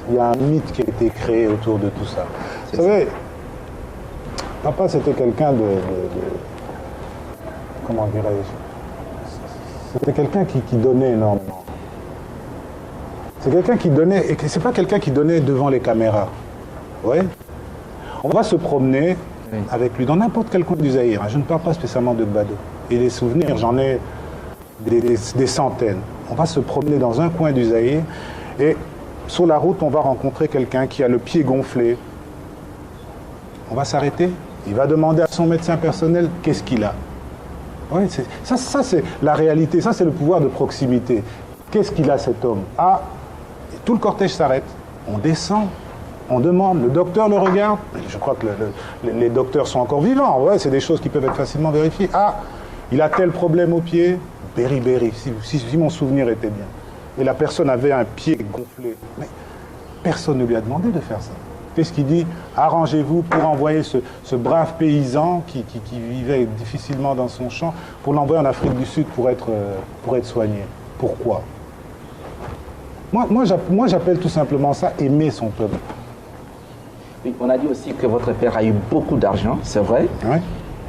il y a un mythe qui a été créé autour de tout ça. Vous savez, papa, c'était quelqu'un comment dirais-je, c'était quelqu'un qui donnait énormément. C'est quelqu'un qui donnait, et c'est pas quelqu'un qui donnait devant les caméras. Vous voyez? On va se promener avec lui dans n'importe quel coin du Zaïre. Je ne parle pas spécialement de Gbado. Et les souvenirs, j'en ai des centaines. On va se promener dans un coin du Zaïre et sur la route, on va rencontrer quelqu'un qui a le pied gonflé. On va s'arrêter. Il va demander à son médecin personnel qu'est-ce qu'il a. Ouais, ça c'est la réalité. Ça, c'est le pouvoir de proximité. Qu'est-ce qu'il a, cet homme? Ah, et tout le cortège s'arrête. On descend. On demande, le docteur le regarde. Je crois que les docteurs sont encore vivants. Ouais, c'est des choses qui peuvent être facilement vérifiées. Ah, il a tel problème au pied. Beriberi, si mon souvenir était bien. Et la personne avait un pied gonflé. Mais personne ne lui a demandé de faire ça. Qu'est-ce qu'il dit? Arrangez-vous pour envoyer ce brave paysan qui vivait difficilement dans son champ, pour l'envoyer en Afrique du Sud pour être soigné. Pourquoi? Moi, j'appelle tout simplement ça aimer son peuple. Oui, on a dit aussi que votre père a eu beaucoup d'argent, c'est vrai. Oui.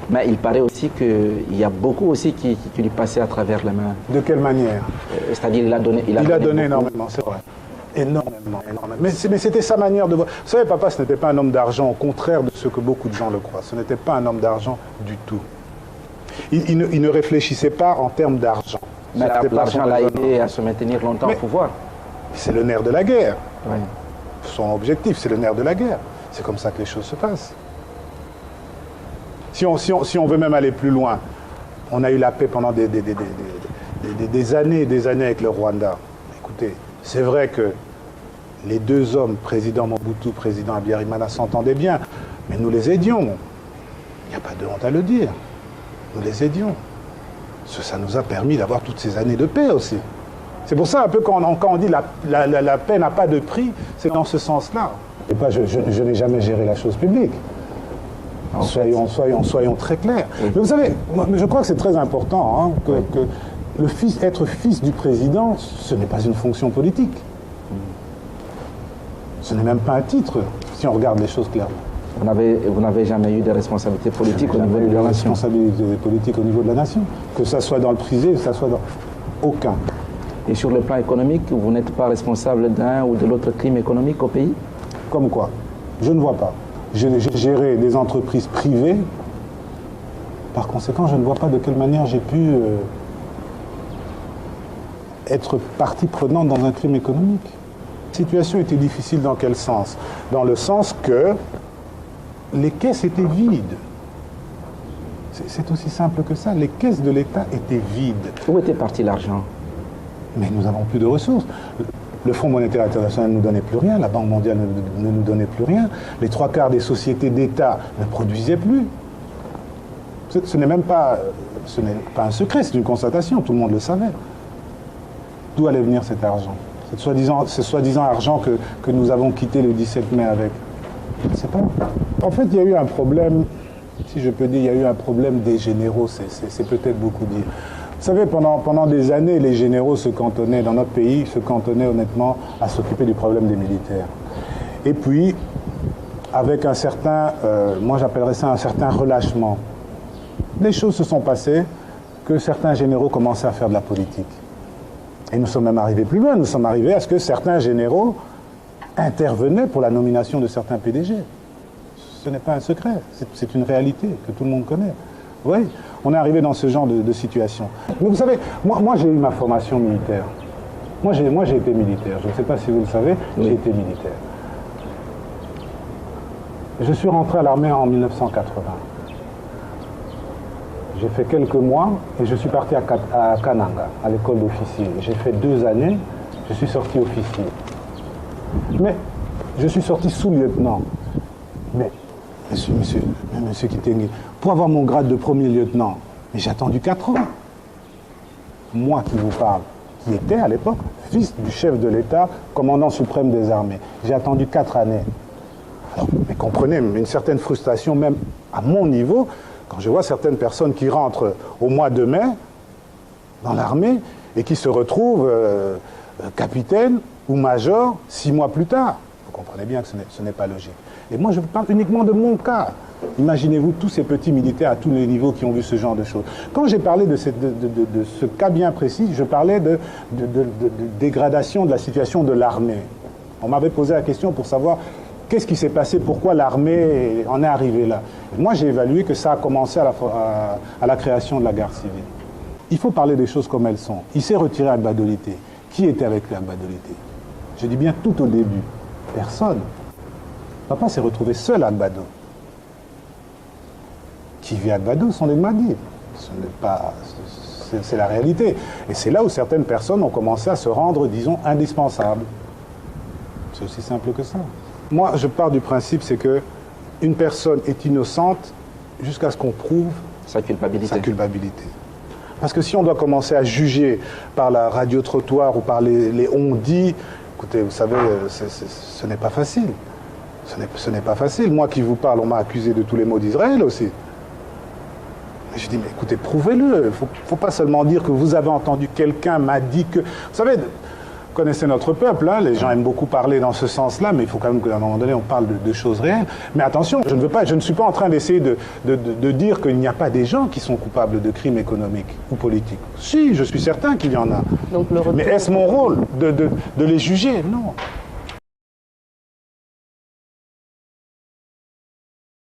Mais il paraît aussi qu'il y a beaucoup aussi qui lui passaient à travers les mains. De quelle manière? C'est-à-dire il a donné énormément, c'est vrai. Énormément. Mais c'était sa manière de voir. Vous savez, papa, ce n'était pas un homme d'argent, au contraire de ce que beaucoup de gens le croient. Ce n'était pas un homme d'argent du tout. Il ne réfléchissait pas en termes d'argent. Mais l'argent l'a aidé à se maintenir longtemps au pouvoir. C'est le nerf de la guerre. Oui. Son objectif, c'est le nerf de la guerre. C'est comme ça que les choses se passent. Si on veut même aller plus loin, on a eu la paix pendant des années et des années avec le Rwanda. Écoutez, c'est vrai que les deux hommes, président Mobutu, président Habyarimana, s'entendaient bien, mais nous les aidions. Il n'y a pas de honte à le dire. Nous les aidions. Ça nous a permis d'avoir toutes ces années de paix aussi. C'est pour ça un peu quand on dit la paix n'a pas de prix, c'est dans ce sens-là. Et pas, je n'ai jamais géré la chose publique. Soyons très clairs. Oui. Mais vous savez, je crois que c'est très important que être fils du président, ce n'est pas une fonction politique. Ce n'est même pas un titre, si on regarde les choses clairement. Vous n'avez jamais eu de responsabilité politique au niveau de la nation? Responsabilité politique au niveau de la nation. Que ça soit dans le privé, que ça soit dans... Aucun. Et sur le plan économique, vous n'êtes pas responsable d'un ou de l'autre crime économique au pays? Comme quoi? Je ne vois pas. J'ai géré des entreprises privées. Par conséquent, je ne vois pas de quelle manière j'ai pu être partie prenante dans un crime économique. La situation était difficile dans quel sens? Dans le sens que les caisses étaient vides. C'est aussi simple que ça. Les caisses de l'État étaient vides. Où était parti l'argent? Mais nous n'avons plus de ressources. Le Fonds monétaire international ne nous donnait plus rien, la Banque mondiale ne nous donnait plus rien, les trois quarts des sociétés d'État ne produisaient plus. Ce n'est pas un secret, c'est une constatation, tout le monde le savait. D'où allait venir cet argent? Ce soi-disant argent que nous avons quitté le 17 mai avec. Je ne sais pas. En fait, il y a eu un problème, si je peux dire, il y a eu un problème des généraux, c'est peut-être beaucoup dire. Vous savez, pendant des années, les généraux se cantonnaient, dans notre pays, se cantonnaient honnêtement à s'occuper du problème des militaires. Et puis, avec un certain, moi j'appellerais ça un certain relâchement, les choses se sont passées que certains généraux commençaient à faire de la politique. Et nous sommes même arrivés plus loin, nous sommes arrivés à ce que certains généraux intervenaient pour la nomination de certains PDG. Ce n'est pas un secret, c'est une réalité que tout le monde connaît. Oui, on est arrivé dans ce genre de situation. Mais vous savez, moi j'ai eu ma formation militaire. Moi j'ai été militaire. Je ne sais pas si vous le savez, j'ai été militaire. Je suis rentré à l'armée en 1980. J'ai fait quelques mois et je suis parti à Kananga, à l'école d'officier. J'ai fait 2 années, je suis sorti officier. Mais je suis sorti sous-lieutenant. Mais, monsieur Kitenge, pour avoir mon grade de premier lieutenant, mais j'ai attendu 4 ans. Moi qui vous parle, qui était à l'époque fils du chef de l'État, commandant suprême des armées. J'ai attendu 4 années. Alors, mais comprenez, une certaine frustration même à mon niveau, quand je vois certaines personnes qui rentrent au mois de mai dans l'armée et qui se retrouvent capitaine ou major 6 mois plus tard. Vous comprenez bien que ce n'est pas logique. Et moi, je parle uniquement de mon cas. Imaginez-vous tous ces petits militaires à tous les niveaux qui ont vu ce genre de choses. Quand j'ai parlé de ce cas bien précis, je parlais de dégradation de la situation de l'armée. On m'avait posé la question pour savoir qu'est-ce qui s'est passé, pourquoi l'armée en est arrivée là. Et moi, j'ai évalué que ça a commencé à la création de la guerre civile. Il faut parler des choses comme elles sont. Il s'est retiré à Gbadolité. Qui était avec lui à Gbadolité? Je dis bien tout au début. Personne. Papa s'est retrouvé seul à Gbado. Qui vit à Gbado sont des Mahdi. Ce n'est pas... C'est la réalité. Et c'est là où certaines personnes ont commencé à se rendre, disons, indispensables. C'est aussi simple que ça. Moi, je pars du principe, c'est que une personne est innocente jusqu'à ce qu'on prouve sa culpabilité. Parce que si on doit commencer à juger par la radio-trottoir ou par les on-dit, écoutez, vous savez, ce n'est pas facile. Ce n'est pas facile. Moi qui vous parle, on m'a accusé de tous les maux d'Israël aussi. Mais je dis, mais écoutez, prouvez-le. Il ne faut pas seulement dire que vous avez entendu quelqu'un m'a dit que... Vous savez, vous connaissez notre peuple, hein, les gens aiment beaucoup parler dans ce sens-là, mais il faut quand même qu'à un moment donné, on parle de choses réelles. Mais attention, je ne suis pas en train d'essayer de dire qu'il n'y a pas des gens qui sont coupables de crimes économiques ou politiques. Si, je suis certain qu'il y en a. Donc, le retour... Mais est-ce mon rôle de les juger? Non.